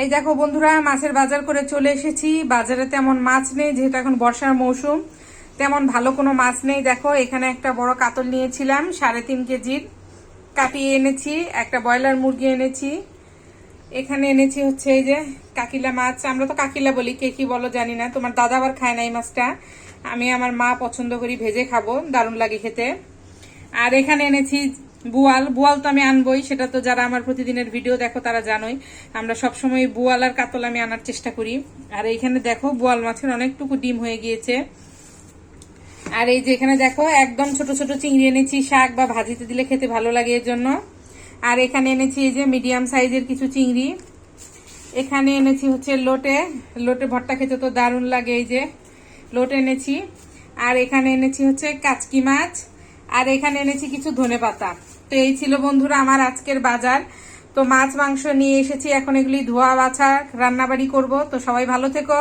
এই দেখো বন্ধুরা, মাছের বাজার করে চলে এসেছি। বাজারে তেমন মাছ নেই, যেহেতু এখন বর্ষার মৌসুম, তেমন ভালো কোনো মাছ নেই। দেখো এখানে একটা বড় কাতল নিয়েছিলাম 3.5 কেজির, কাটিয়ে এনেছি। একটা ব্রয়লার মুরগি এনেছি। এখানে এনেছি হচ্ছে এই যে কাকিলা মাছ। আমরা তো কাকিলা বলি, কে কি বলো জানি না। তোমার দাদা আবার খায় না এই মাছটা, আমি আমার মা পছন্দ করি, ভেজে খাবো, দারুণ লাগে খেতে। আর এখানে এনেছি বুয়াল। বুয়াল তো আমি আনবই, সেটা তো যারা আমার প্রতিদিনের ভিডিও দেখো তারা জানোই। আমরা সবসময় বুয়াল আর কাতল আমি আনার চেষ্টা করি। আর এইখানে দেখো বুয়াল মাছের অনেকটুকু ডিম হয়ে গিয়েছে। আর এই যে এখানে দেখো একদম ছোট ছোট চিংড়ি এনেছি, শাক বা ভাজিতে দিলে খেতে ভালো লাগে এর জন্য। আর এখানে এনেছি এই যে মিডিয়াম সাইজের কিছু চিংড়ি। এখানে এনেছি হচ্ছে লোটে। লোটে ভর্তা খেতে তো দারুণ লাগে, এই যে লোট এনেছি। আর এখানে এনেছি হচ্ছে কাচকি মাছ। আর এখানে এনেছি কিছু ধনেপাতা। তো এই ছিল বন্ধুরা আমার আজকের বাজার। তো মাছ মাংস নিয়ে এসেছি, এখন এগুলি ধোয়া বাছা রান্নাবাড়ি করব। তো সবাই ভালো থেকো।